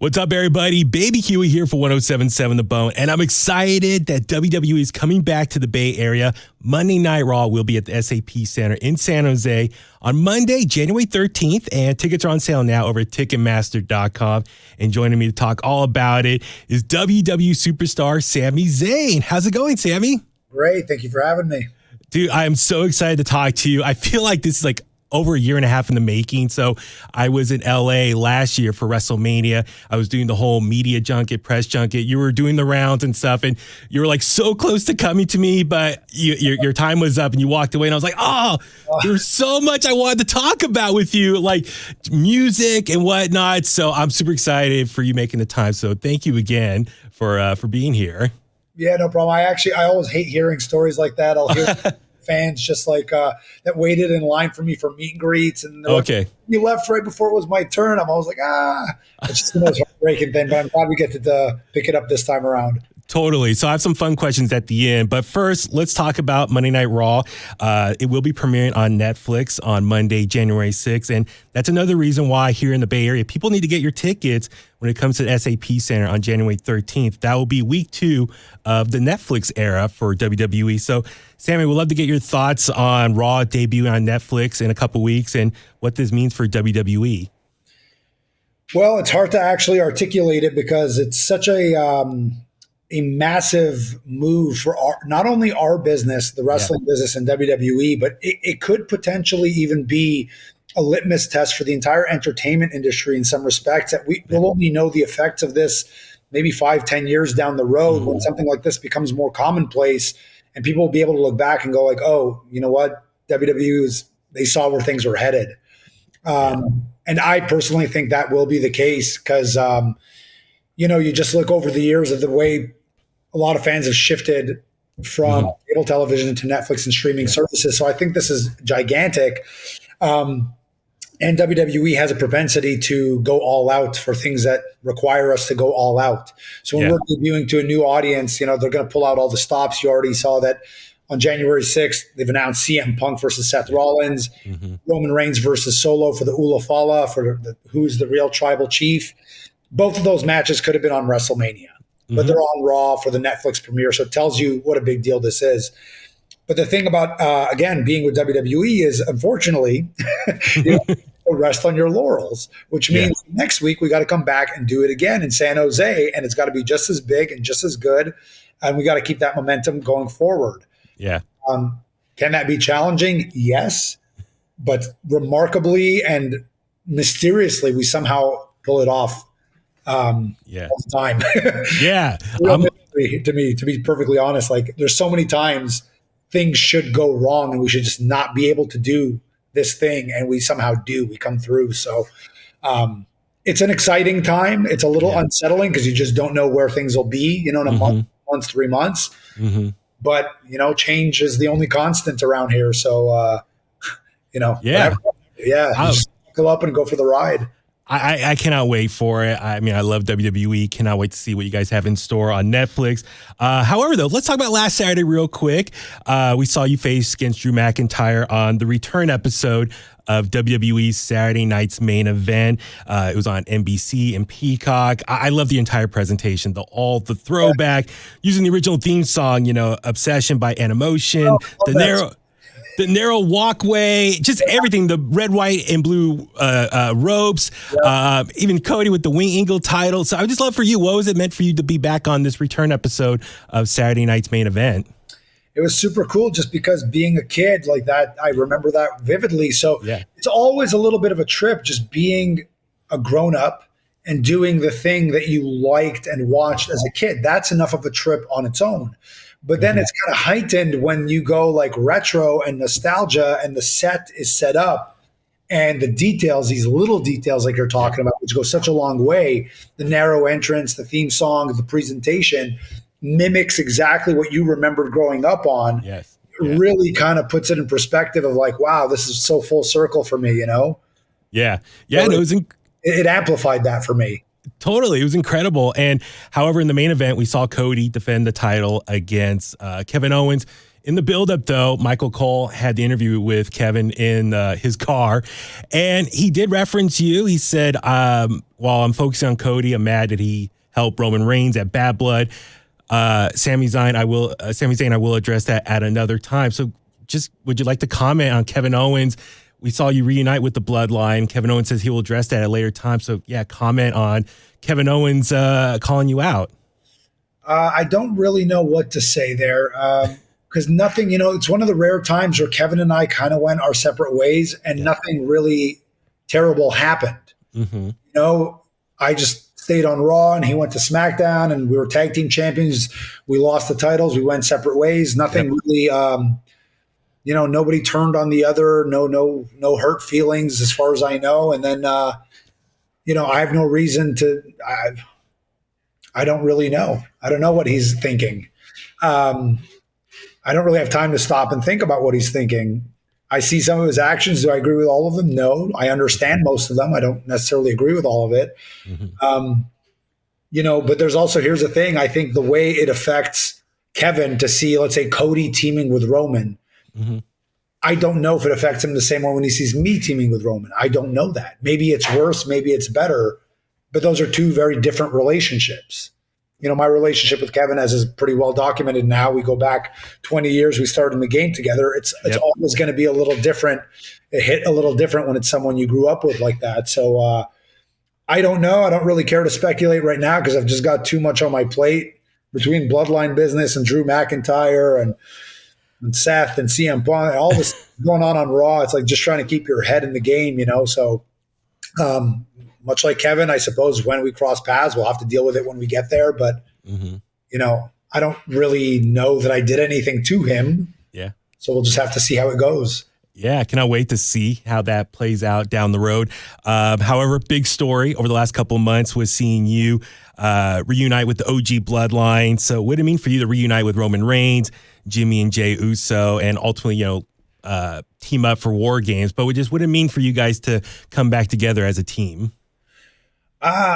What's up, everybody? Baby Huey here for 107.7 The Bone, and I'm excited that WWE is coming back to the Bay Area. Monday Night Raw will be at the SAP Center in San Jose on Monday, January 13th, and tickets are on sale now over at Ticketmaster.com. And joining me to talk all about it is WWE Superstar Sami Zayn. How's it going, Sami? Great. Thank you for having me. Dude, I am so excited to talk to you. I feel like this is like over a year and a half in the making. So I was in LA last year for WrestleMania. I was doing the whole media junket, press junket. You were doing the rounds and stuff, and you were like so close to coming to me, but your time was up and you walked away. And I was like, oh, there's so much I wanted to talk about with you, like music and whatnot. So I'm super excited for you making the time. So thank you again for being here. Yeah, no problem. I always hate hearing stories like that. I'll hear fans just like that waited in line for me for meet and greets, and okay, like, you left right before it was my turn. I'm always like, it's just the most heartbreaking thing. But I'm glad we get to pick it up this time around. Totally. So I have some fun questions at the end. But first, let's talk about Monday Night Raw. It will be premiering on Netflix on Monday, January 6th. And that's another reason why here in the Bay Area, people need to get your tickets when it comes to the SAP Center on January 13th. That will be week 2 of the Netflix era for WWE. So, Sami, we'd love to get your thoughts on Raw debuting on Netflix in a couple weeks and what this means for WWE. Well, it's hard to actually articulate it because it's such a massive move for not only our business, the wrestling business and WWE, but it could potentially even be a litmus test for the entire entertainment industry in some respects, that we'll only know the effects of this maybe 5-10 years down the road when something like this becomes more commonplace, and people will be able to look back and go like, oh, you know what? WWE they saw where things were headed. And I personally think that will be the case because, you just look over the years of the way a lot of fans have shifted from cable television to Netflix and streaming services. So I think this is gigantic. And WWE has a propensity to go all out for things that require us to go all out. So when we're debuting to a new audience, they're going to pull out all the stops. You already saw that on January 6th, they've announced CM Punk versus Seth Rollins, Roman Reigns versus Solo for the Ula Fala, for who's the real tribal chief. Both of those matches could have been on WrestleMania, but they're on Raw for the Netflix premiere. So it tells you what a big deal this is. But the thing about, again, being with WWE is, unfortunately, you rest on your laurels, which means next week we got to come back and do it again in San Jose, and it's got to be just as big and just as good, and we got to keep that momentum going forward. Yeah. Can that be challenging? Yes. But remarkably and mysteriously, we somehow pull it off all the time. Yeah. To be perfectly honest, like there's so many times things should go wrong and we should just not be able to do this thing, and we somehow do. We come through. So it's an exciting time. It's a little unsettling because you just don't know where things will be, in a month, 3 months. But, change is the only constant around here. So, just buckle up and go for the ride. I cannot wait for it. I mean, I love WWE. Cannot wait to see what you guys have in store on Netflix. However, though, let's talk about last Saturday real quick. We saw you face against Drew McIntyre on the return episode of WWE's Saturday Night's Main Event. It was on NBC and Peacock. I love the entire presentation, the throwback, using the original theme song, Obsession by Animotion, the narrow walkway, just everything, the red, white, and blue ropes, even Cody with the Wing Eagle title. So I would just love for you, what was it meant for you to be back on this return episode of Saturday Night's Main Event? It was super cool just because being a kid like that, I remember that vividly. So it's always a little bit of a trip just being a grown up and doing the thing that you liked and watched as a kid. That's enough of a trip on its own. But then it's kind of heightened when you go like retro and nostalgia and the set is set up and the details, these little details like you're talking about, which go such a long way, the narrow entrance, the theme song, the presentation mimics exactly what you remembered growing up on. It really kind of puts it in perspective of like, wow, this is so full circle for me, Yeah. So it amplified that for me. Totally. It was incredible. And however, in the main event, we saw Cody defend the title against Kevin Owens In the buildup, though, Michael Cole had the interview with Kevin in his car, and he did reference you. He said, while I'm focusing on Cody, I'm mad that he helped Roman Reigns at Bad Blood. Sami Zayn, I will address that at another time. So just would you like to comment on Kevin Owens? We saw you reunite with the Bloodline. Kevin Owens says he will address that at a later time. So, yeah, comment on Kevin Owens calling you out. I don't really know what to say there. Because nothing, it's one of the rare times where Kevin and I kind of went our separate ways and nothing really terrible happened. I just stayed on Raw and he went to SmackDown and we were tag team champions. We lost the titles. We went separate ways. Nothing really, nobody turned on the other. No hurt feelings as far as I know. And then, I have no reason to, I don't really know. I don't know what he's thinking. I don't really have time to stop and think about what he's thinking. I see some of his actions. Do I agree with all of them? No. I understand most of them. I don't necessarily agree with all of it. But there's also, here's the thing. I think the way it affects Kevin to see, let's say, Cody teaming with Roman, I don't know if it affects him the same way when he sees me teaming with Roman. I don't know that. Maybe it's worse. Maybe it's better. But those are two very different relationships. My relationship with Kevin, as is pretty well documented now, we go back 20 years. We started in the game together. It's always going to be a little different. It hit a little different when it's someone you grew up with like that. So I don't know. I don't really care to speculate right now because I've just got too much on my plate between Bloodline business and Drew McIntyre and Seth and CM Punk, all this going on Raw. It's like just trying to keep your head in the game, So much like Kevin, I suppose when we cross paths, we'll have to deal with it when we get there. But, I don't really know that I did anything to him. Yeah. So we'll just have to see how it goes. Yeah, I cannot wait to see how that plays out down the road. However, big story over the last couple of months was seeing you reunite with the OG Bloodline. So what did it mean for you to reunite with Roman Reigns, Jimmy and Jey Uso, and ultimately, team up for War Games? But what did it mean for you guys to come back together as a team?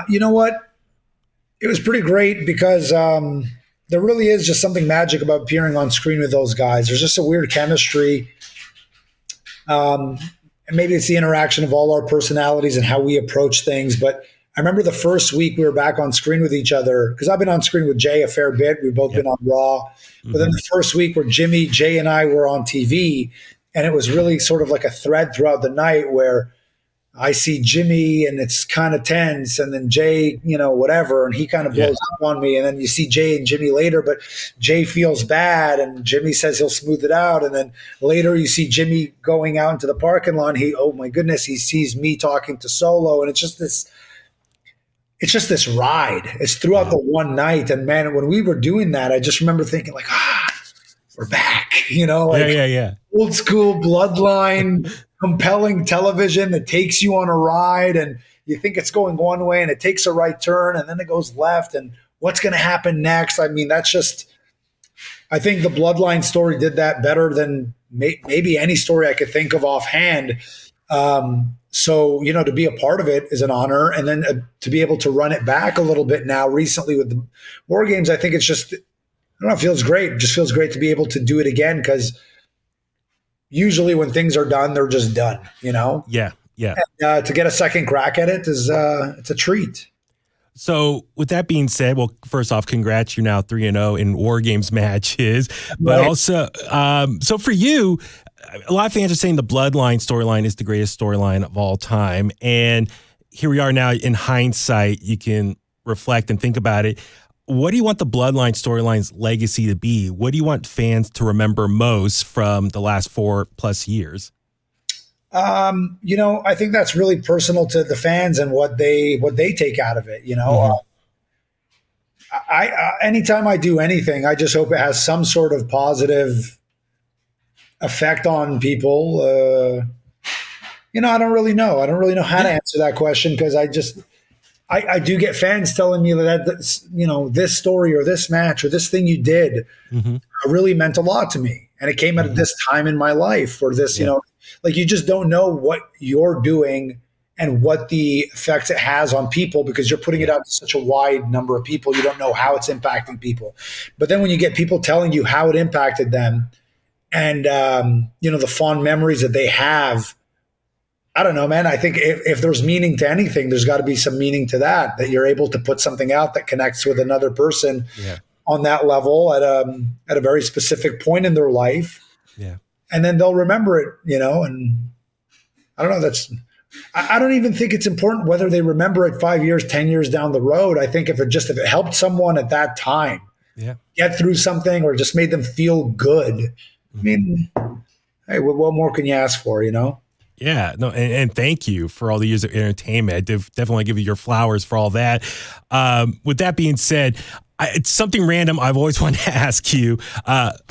You know what? It was pretty great because there really is just something magic about appearing on screen with those guys. There's just a weird chemistry. And maybe it's the interaction of all our personalities and how we approach things. But I remember the first week we were back on screen with each other because I've been on screen with Jay a fair bit. We've both been on Raw. But then the first week where Jimmy, Jay, and I were on TV, and it was really sort of like a thread throughout the night where I see Jimmy and it's kind of tense, and then Jay, whatever, and he kind of blows up on me. And then you see Jay and Jimmy later, but Jay feels bad and Jimmy says he'll smooth it out. And then later you see Jimmy going out into the parking lot. Oh my goodness, he sees me talking to Solo. And it's just this ride. It's throughout the one night. And man, when we were doing that, I just remember thinking like, we're back, old school Bloodline, compelling television that takes you on a ride and you think it's going one way and it takes a right turn and then it goes left and what's going to happen next? I mean, I think the Bloodline story did that better than maybe any story I could think of offhand. So, to be a part of it is an honor. And then to be able to run it back a little bit now recently with the War Games, I think it's just, it feels great. It just feels great to be able to do it again because usually when things are done, they're just done, Yeah. And, to get a second crack at it is it's a treat. So with that being said, well, first off, congrats. You're now 3-0 in War Games matches. But also, so for you, a lot of fans are saying the Bloodline storyline is the greatest storyline of all time. And here we are now in hindsight. You can reflect and think about it. What do you want the Bloodline storyline's legacy to be? What do you want fans to remember most from the last 4+ years? I think that's really personal to the fans and what they take out of it. Anytime I do anything, I just hope it has some sort of positive effect on people. I don't really know. I don't really know how to answer that question because I do get fans telling me that this story or this match or this thing you did really meant a lot to me. And it came at this time in my life or this, you just don't know what you're doing and what the effects it has on people because you're putting it out to such a wide number of people. You don't know how it's impacting people. But then when you get people telling you how it impacted them and the fond memories that they have. I don't know, man. I think if there's meaning to anything, there's got to be some meaning to that you're able to put something out that connects with another person on that level at a very specific point in their life. Yeah. And then they'll remember it, and I don't know, I don't even think it's important whether they remember it 5 years, 10 years down the road. I think if it helped someone at that time get through something or just made them feel good, I mean, hey, what more can you ask for, Yeah, no, and thank you for all the years of entertainment. I definitely give you your flowers for all that. With that being said, it's something random I've always wanted to ask you.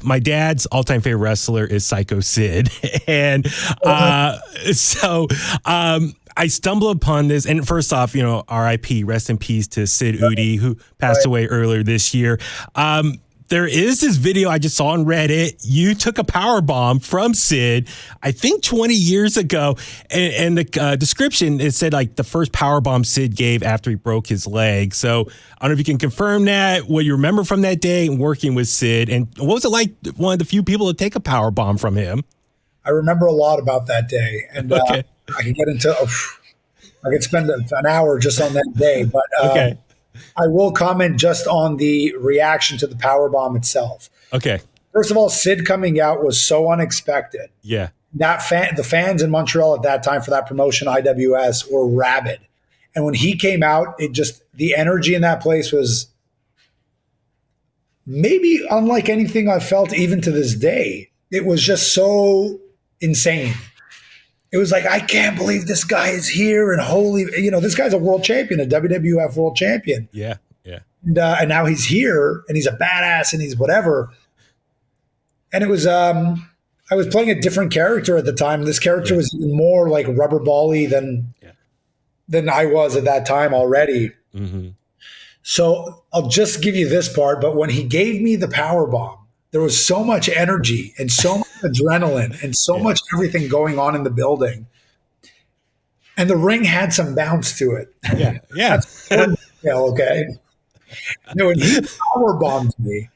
My dad's all-time favorite wrestler is Sycho Sid. And so I stumbled upon this. And first off, RIP, rest in peace to Sid Udi, who passed away earlier this year. There is this video I just saw on Reddit. You took a power bomb from Sid, I think 20 years ago. And the description, it said like the first power bomb Sid gave after he broke his leg. So I don't know if you can confirm that, what you remember from that day and working with Sid. And what was it like, one of the few people to take a power bomb from him? I remember a lot about that day. And I can get into, I could spend an hour just on that day. But I will comment just on the reaction to the powerbomb itself. Okay. First of all, Sid coming out was so unexpected. Yeah. The fans in Montreal at that time for that promotion, IWS, were rabid. And when he came out, the energy in that place was maybe unlike anything I've felt even to this day. It was just so insane. It was like, I can't believe this guy is here, and holy, this guy's a world champion, a WWF world champion. Yeah, yeah. And now he's here, and he's a badass, and he's whatever. And it was, I was playing a different character at the time. This character was even more like rubber bally than I was at that time already. Mm-hmm. So I'll just give you this part. But when he gave me the power bomb, there was so much energy and so much adrenaline and so much everything going on in the building. And the ring had some bounce to it. Yeah. Yeah. That's okay. When he power bombed me,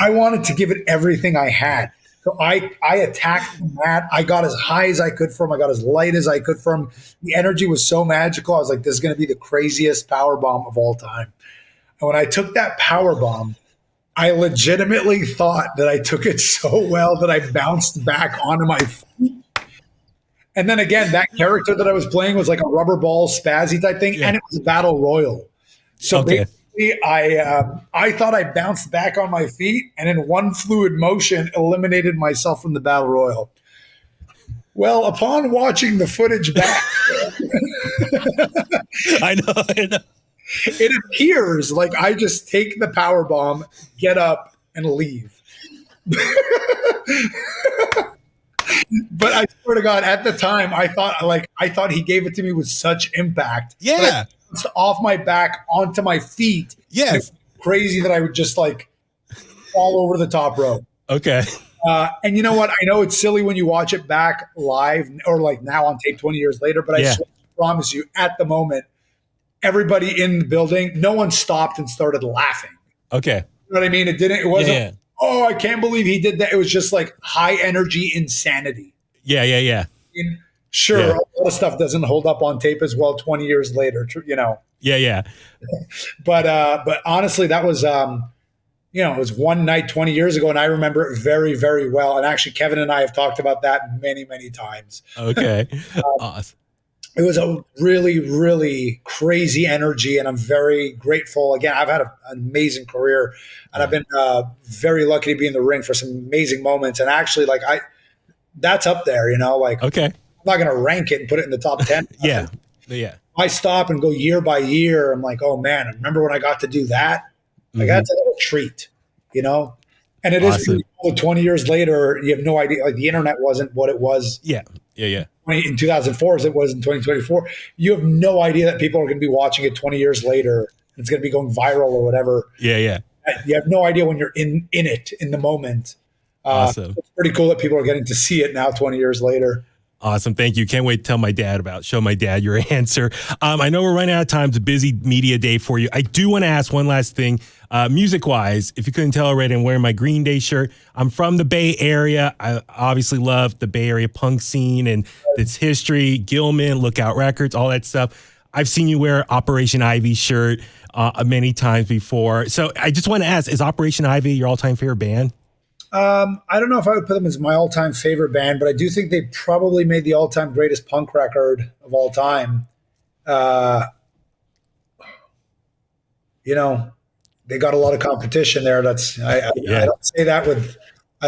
I wanted to give it everything I had. So I attacked the mat. I got as high as I could from him. I got as light as I could from him. The energy was so magical. I was like, this is going to be the craziest power bomb of all time. And when I took that power bomb, I legitimately thought that I took it so well that I bounced back onto my feet. And then again, that character that I was playing was like a rubber ball spazzy type thing, and it was a battle royal. So basically, I thought I bounced back on my feet, and in one fluid motion, eliminated myself from the battle royal. Well, upon watching the footage back, I know. It appears like I just take the power bomb, get up, and leave. But I swear to God, at the time, I thought he gave it to me with such impact. Yeah, off my back onto my feet. Yes, it's crazy that I would just like fall over the top rope. Okay. And you know what? I know it's silly when you watch it back live or like now on tape 20 years later, but I promise you, at the moment, everybody in the building, no one stopped and started laughing. Okay. You know what I mean? It wasn't, oh, I can't believe he did that. It was just like high energy insanity. Yeah. Sure, a lot of stuff doesn't hold up on tape as well 20 years later, Yeah. But honestly, that was, it was one night 20 years ago, and I remember it very, very well. And actually, Kevin and I have talked about that many, many times. Okay. Awesome. It was a really, really crazy energy, and I'm very grateful. Again, I've had an amazing career, and I've been very lucky to be in the ring for some amazing moments. And actually, that's up there, okay. I'm not going to rank it and put it in the top 10. Yeah. I stop and go year by year. I'm like, oh man, I remember when I got to do that. Like that's a little treat, And it is pretty cool. 20 years later, you have no idea. Like the internet wasn't what it was. Yeah. In 2004 as it was in 2024. You have no idea that people are going to be watching it 20 years later. It's going to be going viral or whatever. Yeah. You have no idea when you're in it, in the moment. Awesome. It's pretty cool that people are getting to see it now 20 years later. Awesome. Thank you. Can't wait to show my dad your answer. I know we're running out of time. It's a busy media day for you. I do want to ask one last thing. Music wise, if you couldn't tell already, I'm wearing my Green Day shirt. I'm from the Bay Area. I obviously love the Bay Area punk scene and its history, Gilman, Lookout Records, all that stuff. I've seen you wear Operation Ivy shirt many times before. So I just want to ask, is Operation Ivy your all-time favorite band? I don't know if I would put them as my all-time favorite band, but I do think they probably made the all-time greatest punk record of all time. They got a lot of competition there. I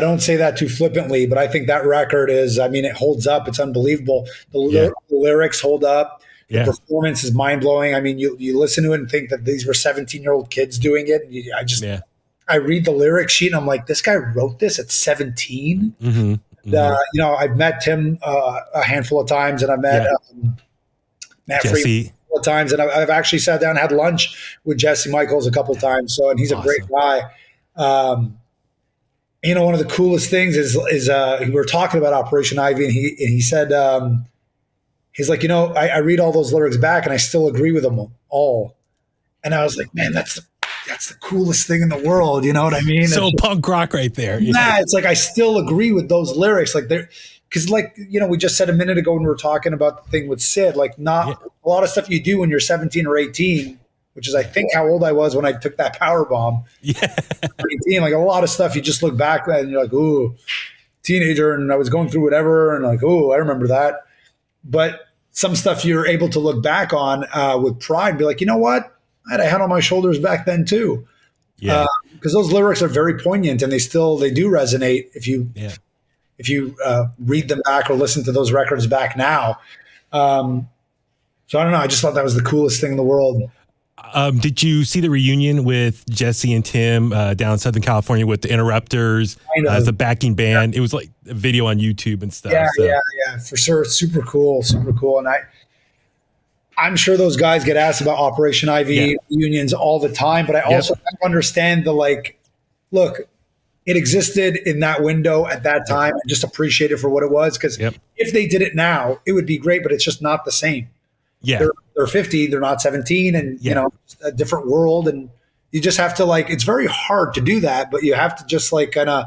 don't say that too flippantly, but I think that record it holds up. It's unbelievable. The lyrics hold up. The performance is mind-blowing. I mean, you listen to it and think that these were 17-year-old kids doing it. I read the lyric sheet and I'm like, this guy wrote this at 17. I've met Tim a handful of times, and I've met Matt Freeman a couple of times, and I've actually sat down and had lunch with Jesse Michaels a couple of times. So, and he's a great guy. One of the coolest things is we were talking about Operation Ivy, and he said, he's like, I read all those lyrics back and I still agree with them all. And I was like, man, that's the coolest thing in the world. You know what I mean? So punk rock right there. It's like, I still agree with those lyrics. Like because we just said a minute ago when we were talking about the thing with Sid, like a lot of stuff you do when you're 17 or 18, which is I think how old I was when I took that Powerbomb. Yeah. 18, like a lot of stuff you just look back at and you're like, ooh, teenager, and I was going through whatever, and like, ooh, I remember that. But some stuff you're able to look back on with pride and be like, you know what? I had a head on my shoulders back then too. Yeah. Because those lyrics are very poignant, and they do resonate if you read them back or listen to those records back now. So I don't know. I just thought that was the coolest thing in the world. Did you see the reunion with Jesse and Tim down in Southern California with the Interrupters as the backing band? It was like a video on YouTube and stuff. Yeah, for sure. Super cool. And I'm sure those guys get asked about Operation Ivy reunions all the time, but I also understand look, it existed in that window at that time, and just appreciate it for what it was. Because if they did it now, it would be great, but it's just not the same. Yeah. They're 50, they're not 17, and it's a different world. And you just have to it's very hard to do that, but you have to just kind of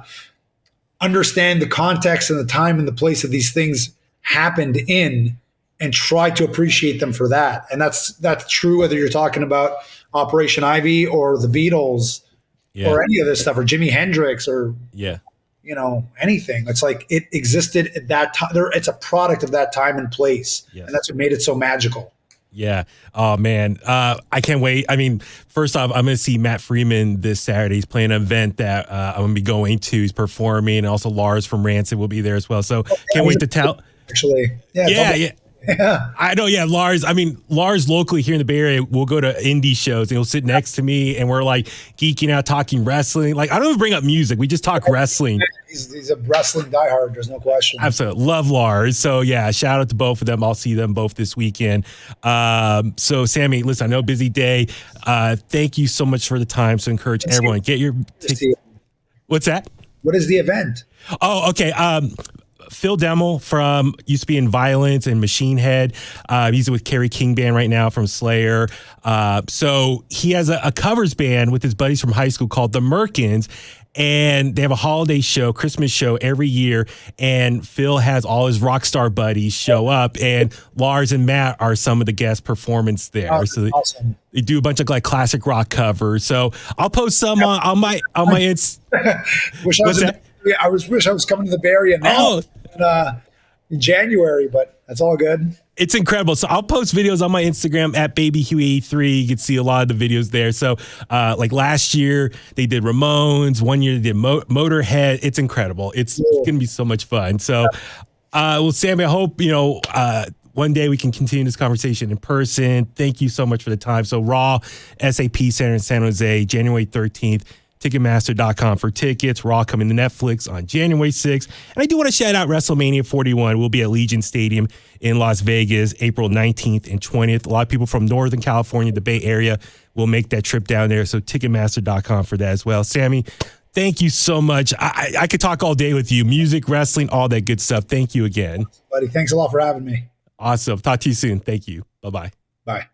understand the context and the time and the place that these things happened in, and try to appreciate them for that. And that's true whether you're talking about Operation Ivy or the Beatles or any of this stuff, or Jimi Hendrix or anything. It's like it existed at that time. It's a product of that time and place. Yes. And that's what made it so magical. Yeah. Oh, man. I can't wait. I mean, first off, I'm going to see Matt Freeman this Saturday. He's playing an event that I'm going to be going to. He's performing. And also Lars from Rancid will be there as well. So can't wait to tell. Actually. Yeah. I know. Yeah. Lars locally here in the Bay Area will go to indie shows, and he'll sit next to me, and we're like geeking out, talking wrestling. Like, I don't even bring up music. We just talk wrestling. He's a wrestling diehard. There's no question. Absolutely. Love Lars. So yeah, shout out to both of them. I'll see them both this weekend. So Sami, listen, I know busy day. Thank you so much for the time. So encourage everyone, get your, what's that? What is the event? Oh, okay. Phil Demmel used to be in Violence and Machine Head. He's with Kerry King Band right now from Slayer. So he has a covers band with his buddies from high school called the Merkins. And they have a holiday show, Christmas show every year. And Phil has all his rock star buddies show up. And Lars and Matt are some of the guest performance there. Oh, so awesome. They do a bunch of classic rock covers. So I'll post some on my wish I was coming to the Bay Area now in January, but that's all good. It's incredible. So I'll post videos on my Instagram at BabyHuey83. You can see a lot of the videos there. So last year they did Ramones. One year they did Motorhead. It's incredible. It's going to be so much fun. So, Sami, I hope, one day we can continue this conversation in person. Thank you so much for the time. So Raw, SAP Center in San Jose, January 13th. Ticketmaster.com for tickets. Raw coming to Netflix on January 6th. And I do want to shout out WrestleMania 41. We'll be at Allegiant Stadium in Las Vegas, April 19th and 20th. A lot of people from Northern California, the Bay Area, will make that trip down there. So Ticketmaster.com for that as well. Sami, Thank you so much. I could talk all day with you. Music, wrestling, all that good stuff. Thank you again. Buddy, thanks a lot for having me. Awesome. Talk to you soon. Thank you. Bye-bye. Bye.